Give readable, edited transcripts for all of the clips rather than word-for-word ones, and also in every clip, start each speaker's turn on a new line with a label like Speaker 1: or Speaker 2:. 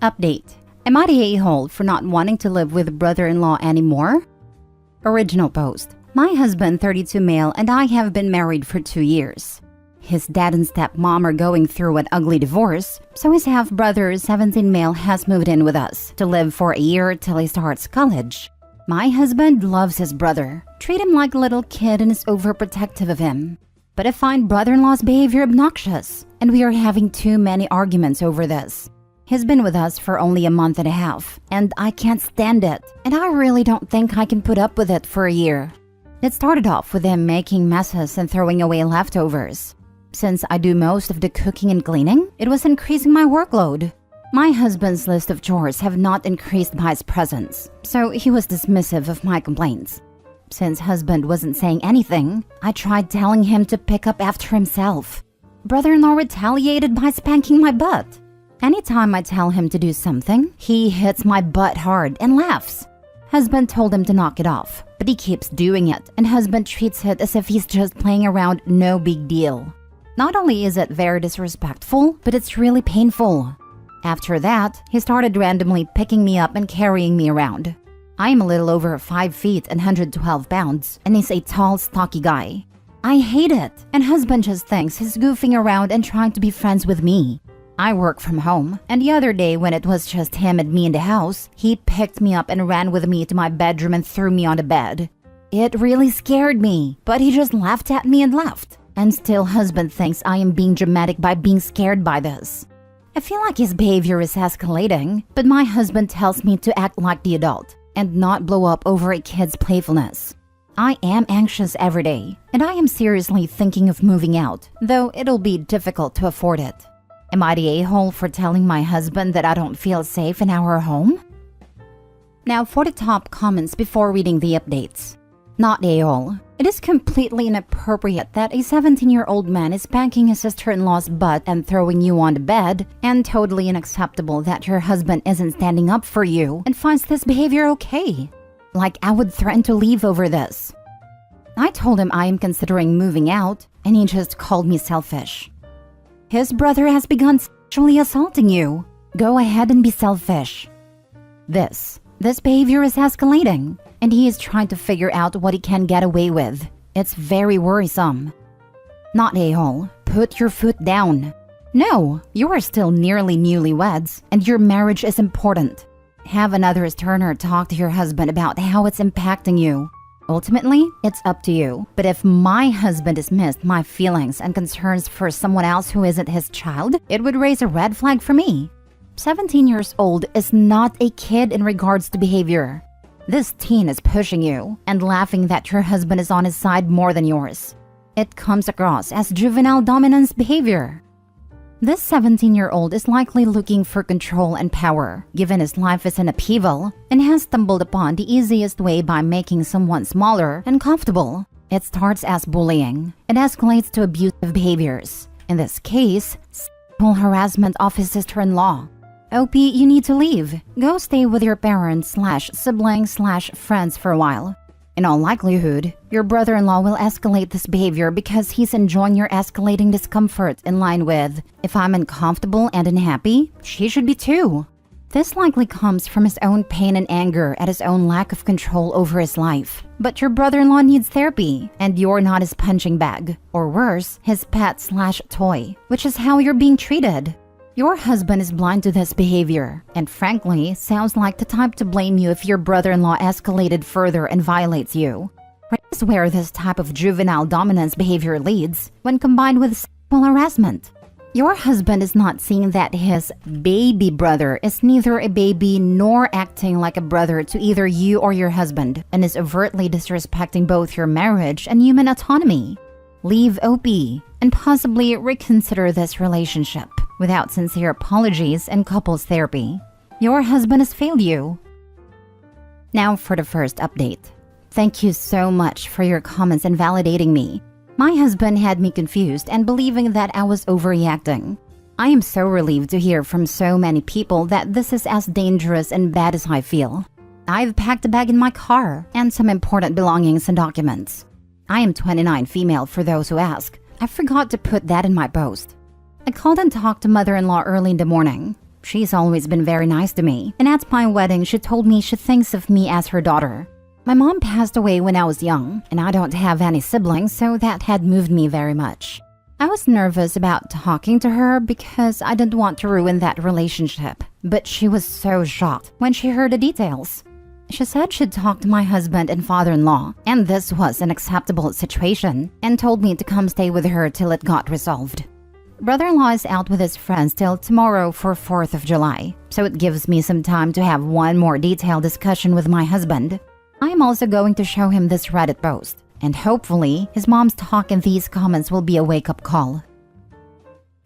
Speaker 1: Update. Am I the a-hole for not wanting to live with brother-in-law anymore? Original post. My husband, 32 male, and I have been married for 2 years. His dad and stepmom are going through an ugly divorce, so his half-brother, 17 male, has moved in with us to live for a year till he starts college. My husband loves his brother, treat him like a little kid and is overprotective of him. But I find brother-in-law's behavior obnoxious, and we are having too many arguments over this. He's been with us for only a month and a half, and I can't stand it, and I really don't think I can put up with it for a year. It started off with him making messes and throwing away leftovers. Since I do most of the cooking and cleaning, it was increasing my workload. My husband's list of chores have not increased by his presence, so he was dismissive of my complaints. Since husband wasn't saying anything, I tried telling him to pick up after himself. Brother-in-law retaliated by spanking my butt. Anytime I tell him to do something, he hits my butt hard and laughs. Husband told him to knock it off, but he keeps doing it, and husband treats it as if he's just playing around, no big deal. Not only is it very disrespectful, but it's really painful. After that, he started randomly picking me up and carrying me around. I am a little over 5 feet and 112 pounds, and he's a tall, stocky guy. I hate it, and husband just thinks he's goofing around and trying to be friends with me. I work from home, and the other day when it was just him and me in the house, he picked me up and ran with me to my bedroom and threw me on the bed. It really scared me, but he just laughed at me and left. And still husband thinks I am being dramatic by being scared by this. I feel like his behavior is escalating, but my husband tells me to act like the adult and not blow up over a kid's playfulness. I am anxious every day, and I am seriously thinking of moving out, though it'll be difficult to afford it. Am I the a-hole for telling my husband that I don't feel safe in our home? Now for the top comments before reading the updates. Not a-hole. It is completely inappropriate that a 17-year-old man is spanking his sister-in-law's butt and throwing you on the bed, and totally unacceptable that your husband isn't standing up for you and finds this behavior okay. Like I would threaten to leave over this. I told him I am considering moving out, and he just called me selfish. His brother has begun sexually assaulting you. Go ahead and be selfish. This behavior is escalating, and he is trying to figure out what he can get away with. It's very worrisome. Not a-hole. Put your foot down. No, you are still nearly newlyweds, and your marriage is important. Have another turner talk to your husband about how it's impacting you. Ultimately, it's up to you. But if my husband dismissed my feelings and concerns for someone else who isn't his child, it would raise a red flag for me. 17 years old is not a kid in regards to behavior. This teen is pushing you and laughing that your husband is on his side more than yours. It comes across as juvenile dominance behavior. This 17-year-old is likely looking for control and power, given his life is in upheaval, and has stumbled upon the easiest way by making someone smaller and comfortable. It starts as bullying. It escalates to abusive behaviors. In this case, sexual harassment of his sister-in-law. OP, you need to leave. Go stay with your parents/siblings/friends for a while. In all likelihood, your brother-in-law will escalate this behavior because he's enjoying your escalating discomfort in line with, if I'm uncomfortable and unhappy, she should be too. This likely comes from his own pain and anger at his own lack of control over his life. But your brother-in-law needs therapy, and you're not his punching bag, or worse, his pet/toy, which is how you're being treated. Your husband is blind to this behavior, and frankly, sounds like the type to blame you if your brother-in-law escalated further and violates you. This is where this type of juvenile dominance behavior leads, when combined with sexual harassment. Your husband is not seeing that his baby brother is neither a baby nor acting like a brother to either you or your husband, and is overtly disrespecting both your marriage and human autonomy. Leave OP, and possibly reconsider this relationship without sincere apologies and couples therapy. Your husband has failed you. Now for the first update. Thank you so much for your comments and validating me. My husband had me confused and believing that I was overreacting. I am so relieved to hear from so many people that this is as dangerous and bad as I feel. I've packed a bag in my car and some important belongings and documents. I am 29 female for those who ask. I forgot to put that in my post. I called and talked to mother-in-law early in the morning. She's always been very nice to me, and at my wedding she told me she thinks of me as her daughter. My mom passed away when I was young, and I don't have any siblings, so that had moved me very much. I was nervous about talking to her because I didn't want to ruin that relationship, but she was so shocked when she heard the details. She said she'd talked to my husband and father-in-law, and this was an acceptable situation, and told me to come stay with her till it got resolved. Brother-in-law is out with his friends till tomorrow for 4th of July, so it gives me some time to have one more detailed discussion with my husband. I am also going to show him this Reddit post, and hopefully his mom's talk in these comments will be a wake-up call.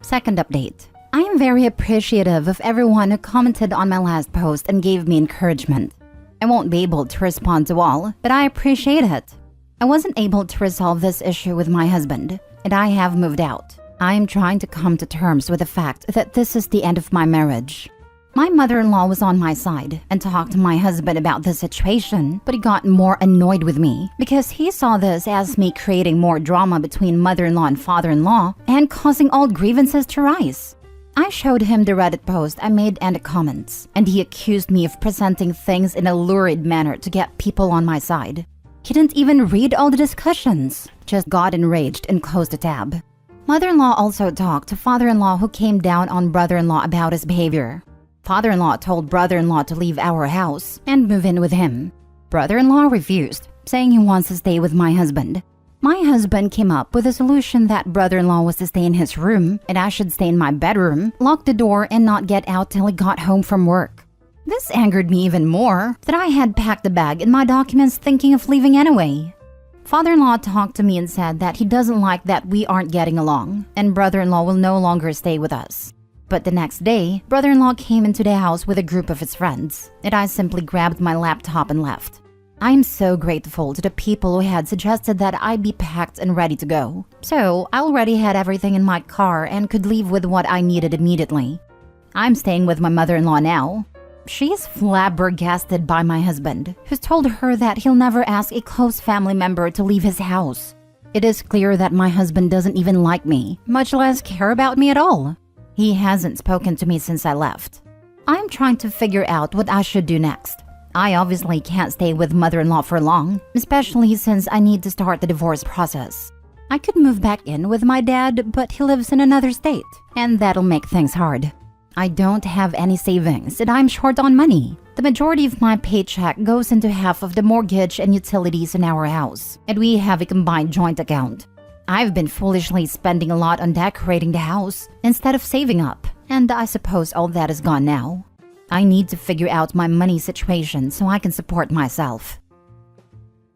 Speaker 1: Second update. I am very appreciative of everyone who commented on my last post and gave me encouragement. I won't be able to respond to all, but I appreciate it. I wasn't able to resolve this issue with my husband, and I have moved out. I am trying to come to terms with the fact that this is the end of my marriage. My mother-in-law was on my side and talked to my husband about the situation, but he got more annoyed with me because he saw this as me creating more drama between mother-in-law and father-in-law and causing old grievances to rise. I showed him the Reddit post I made and the comments, and he accused me of presenting things in a lurid manner to get people on my side. He didn't even read all the discussions, just got enraged and closed the tab. Mother-in-law also talked to father-in-law who came down on brother-in-law about his behavior. Father-in-law told brother-in-law to leave our house and move in with him. Brother-in-law refused, saying he wants to stay with my husband. My husband came up with a solution that brother-in-law was to stay in his room and I should stay in my bedroom, lock the door, and not get out till he got home from work. This angered me even more that I had packed the bag and my documents thinking of leaving anyway. Father-in-law talked to me and said that he doesn't like that we aren't getting along and brother-in-law will no longer stay with us. But the next day, brother-in-law came into the house with a group of his friends, and I simply grabbed my laptop and left. I am so grateful to the people who had suggested that I be packed and ready to go. So, I already had everything in my car and could leave with what I needed immediately. I'm staying with my mother-in-law now. She is flabbergasted by my husband, who's told her that he'll never ask a close family member to leave his house. It is clear that my husband doesn't even like me, much less care about me at all. He hasn't spoken to me since I left. I'm trying to figure out what I should do next. I obviously can't stay with mother-in-law for long, especially since I need to start the divorce process. I could move back in with my dad, but he lives in another state, and that'll make things hard. I don't have any savings, and I'm short on money. The majority of my paycheck goes into half of the mortgage and utilities in our house, and we have a combined joint account. I've been foolishly spending a lot on decorating the house instead of saving up, and I suppose all that is gone now. I need to figure out my money situation so I can support myself.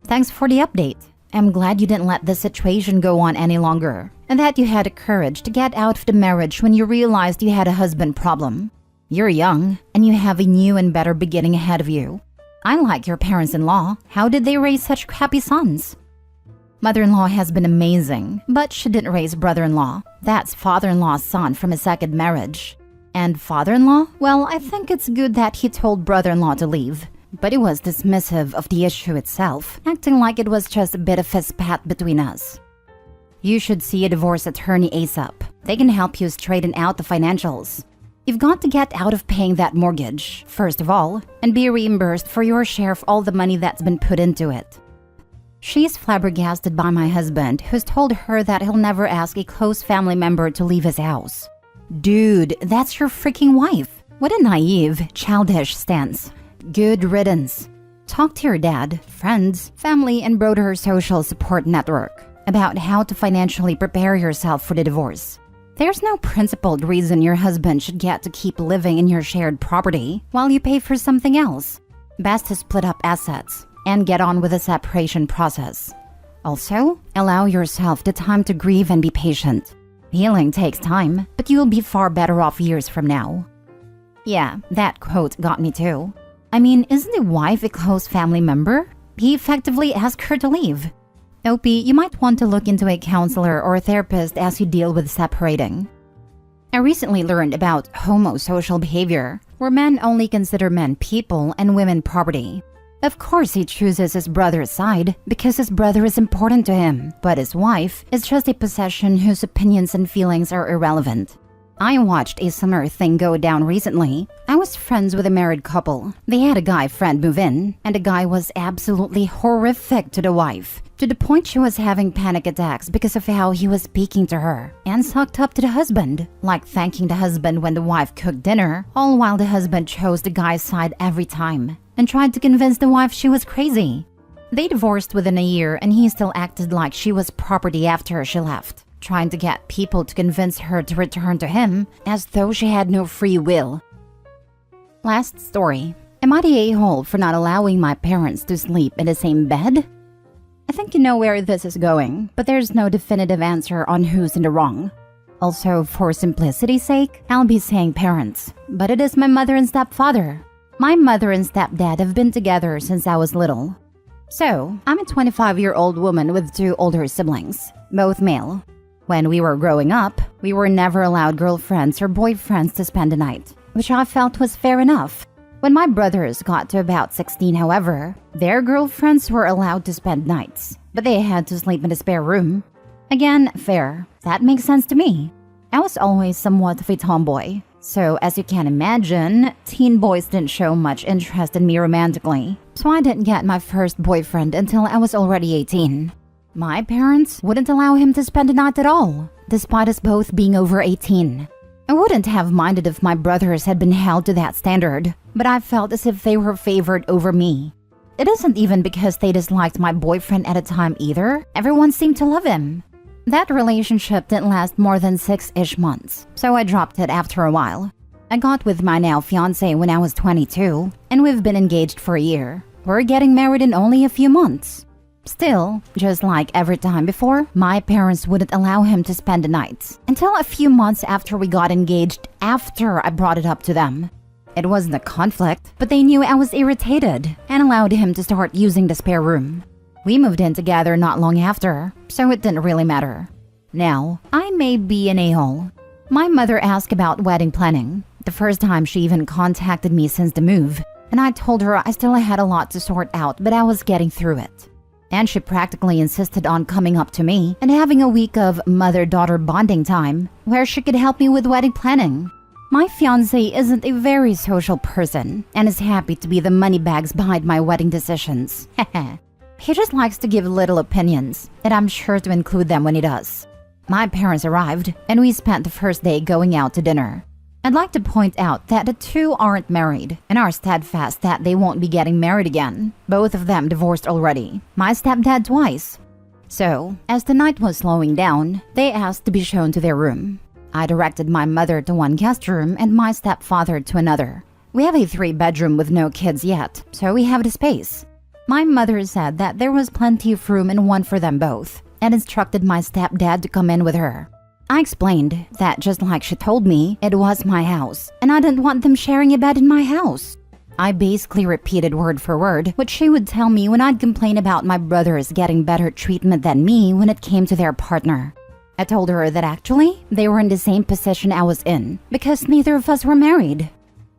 Speaker 1: Thanks for the update. I'm glad you didn't let this situation go on any longer, and that you had the courage to get out of the marriage when you realized you had a husband problem. You're young, and you have a new and better beginning ahead of you. I like your parents-in-law. How did they raise such happy sons? Mother-in-law has been amazing, but she didn't raise brother-in-law. That's father-in-law's son from a second marriage. And father-in-law? Well, I think it's good that he told brother-in-law to leave. But he was dismissive of the issue itself, acting like it was just a bit of a spat between us. You should see a divorce attorney ASAP. They can help you straighten out the financials. You've got to get out of paying that mortgage, first of all, and be reimbursed for your share of all the money that's been put into it. She's flabbergasted by my husband, who's told her that he'll never ask a close family member to leave his house. Dude, that's your freaking wife. What a naive, childish stance. Good riddance. Talk to your dad, friends, family, and broader social support network about how to financially prepare yourself for the divorce. There's no principled reason your husband should get to keep living in your shared property while you pay for something else. Best to split up assets and get on with the separation process. Also, allow yourself the time to grieve and be patient. Healing takes time, but you'll be far better off years from now. Yeah, that quote got me too. I mean, isn't a wife a close family member? He effectively asked her to leave. OP, you might want to look into a counselor or a therapist as you deal with separating. I recently learned about homosocial behavior, where men only consider men people and women property. Of course he chooses his brother's side because his brother is important to him, but his wife is just a possession whose opinions and feelings are irrelevant. I watched a similar thing go down recently. I was friends with a married couple. They had a guy friend move in, and the guy was absolutely horrific to the wife, to the point she was having panic attacks because of how he was speaking to her, and sucked up to the husband, like thanking the husband when the wife cooked dinner, all while the husband chose the guy's side every time, and tried to convince the wife she was crazy. They divorced within a year, and he still acted like she was property after she left, trying to get people to convince her to return to him as though she had no free will. Last story. Am I the a-hole for not allowing my parents to sleep in the same bed? I think you know where this is going, but there's no definitive answer on who's in the wrong. Also, for simplicity's sake, I'll be saying parents, but it is my mother and stepfather. My mother and stepdad have been together since I was little. So, I'm a 25-year-old woman with 2 older siblings, both male. When we were growing up, we were never allowed girlfriends or boyfriends to spend the night, which I felt was fair enough. When my brothers got to about 16, however, their girlfriends were allowed to spend nights, but they had to sleep in the spare room. Again, fair. That makes sense to me. I was always somewhat of a tomboy, so as you can imagine, teen boys didn't show much interest in me romantically, so I didn't get my first boyfriend until I was already 18. My parents wouldn't allow him to spend the night at all, despite us both being over 18. I wouldn't have minded if my brothers had been held to that standard, but I felt as if they were favored over me. It isn't even because they disliked my boyfriend at the time either. Everyone seemed to love him. That relationship didn't last more than 6-ish months, so I dropped it after a while. I got with my now fiancé when I was 22, and we've been engaged for a year. We're getting married in only a few months. Still, just like every time before, my parents wouldn't allow him to spend the nights until a few months after we got engaged, after I brought it up to them. It wasn't a conflict, but they knew I was irritated and allowed him to start using the spare room. We moved in together not long after, so it didn't really matter. Now, I may be an a-hole. My mother asked about wedding planning, the first time she even contacted me since the move, and I told her I still had a lot to sort out, but I was getting through it. And she practically insisted on coming up to me and having a week of mother-daughter bonding time where she could help me with wedding planning. My fiancé isn't a very social person and is happy to be the moneybags behind my wedding decisions. He just likes to give little opinions, and I'm sure to include them when he does. My parents arrived, and we spent the first day going out to dinner. I'd like to point out that the two aren't married and are steadfast that they won't be getting married again. Both of them divorced already. My stepdad twice. So, as the night was slowing down, they asked to be shown to their room. I directed my mother to one guest room and my stepfather to another. We have a 3-bedroom with no kids yet, so we have the space. My mother said that there was plenty of room and one for them both, and instructed my stepdad to come in with her. I explained that just like she told me, it was my house, and I didn't want them sharing a bed in my house. I basically repeated word for word what she would tell me when I'd complain about my brothers getting better treatment than me when it came to their partner. I told her that actually, they were in the same position I was in, because neither of us were married.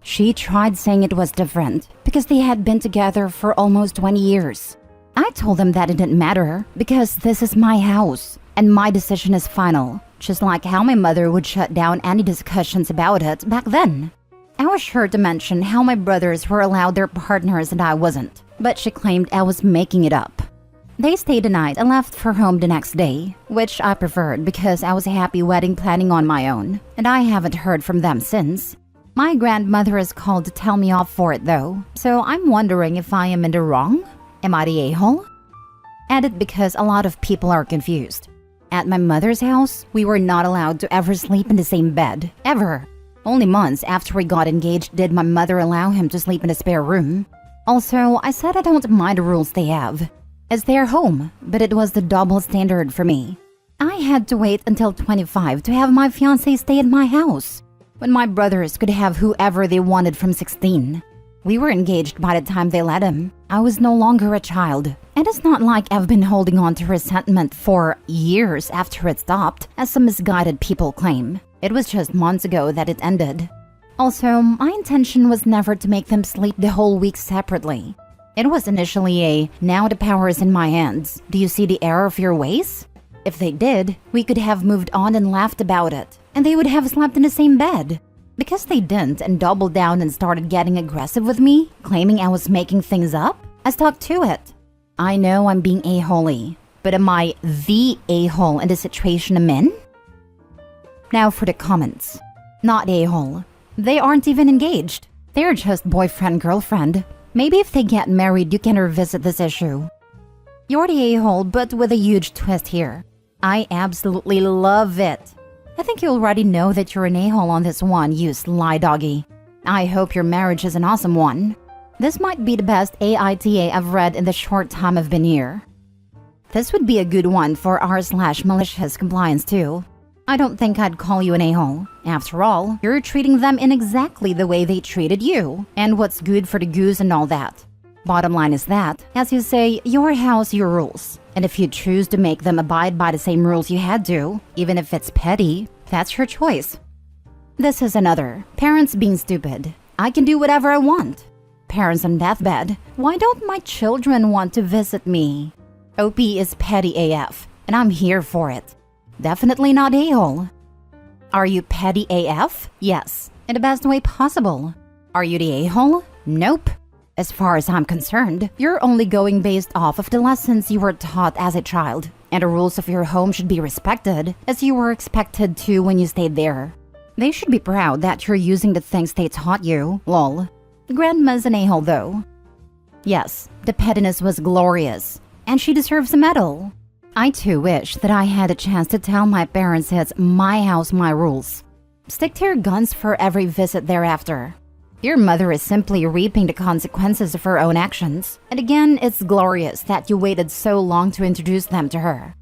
Speaker 1: She tried saying it was different, because they had been together for almost 20 years. I told them that it didn't matter, because this is my house, and my decision is final. Just like how my mother would shut down any discussions about it back then. I was sure to mention how my brothers were allowed their partners and I wasn't, but she claimed I was making it up. They stayed the night and left for home the next day, which I preferred because I was happy wedding planning on my own, and I haven't heard from them since. My grandmother has called to tell me off for it though, so I'm wondering if I am in the wrong? Am I the a-hole? Added because a lot of people are confused. At my mother's house, we were not allowed to ever sleep in the same bed, ever. Only months after we got engaged did my mother allow him to sleep in a spare room. Also, I said I don't mind the rules they have. It's their home, but it was the double standard for me. I had to wait until 25 to have my fiancé stay at my house, when my brothers could have whoever they wanted from 16. We were engaged by the time they let him. I was no longer a child. And it's not like I've been holding on to resentment for years after it stopped, as some misguided people claim. It was just months ago that it ended. Also, my intention was never to make them sleep the whole week separately. It was initially a, now the power is in my hands. Do you see the error of your ways? If they did, we could have moved on and laughed about it. and they would have slept in the same bed. Because they didn't and doubled down and started getting aggressive with me, claiming I was making things up, I stuck to it. I know I'm being a-holy, but am I the a-hole in the situation I'm in? Now for the comments. Not a-hole. They aren't even engaged. They're just boyfriend-girlfriend. Maybe if they get married, you can revisit this issue. You're the a-hole, but with a huge twist here. I absolutely love it. I think you already know that you're an a-hole on this one, you sly doggy. I hope your marriage is an awesome one. This might be the best aita I've read in the short time I've been here. This would be a good one for r/malicious compliance too. I don't think I'd call you an a-hole. After all, you're treating them in exactly the way they treated you, and what's good for the goose and all that. Bottom line is that, as you say, your house, your rules. And if you choose to make them abide by the same rules you had to, even if it's petty, that's your choice. This is another. Parents being stupid. I can do whatever I want. Parents on deathbed. Why don't my children want to visit me? OP is petty AF, and I'm here for it. Definitely not a-hole. Are you petty AF? Yes, in the best way possible. Are you the a-hole? Nope. As far as I'm concerned, you're only going based off of the lessons you were taught as a child, and the rules of your home should be respected as you were expected to when you stayed there. They should be proud that you're using the things they taught you, lol. Grandma's an a-hole though. Yes, the pettiness was glorious, and she deserves a medal. I too wish that I had a chance to tell my parents it's my house, my rules. Stick to your guns for every visit thereafter. Your mother is simply reaping the consequences of her own actions. And again, it's glorious that you waited so long to introduce them to her.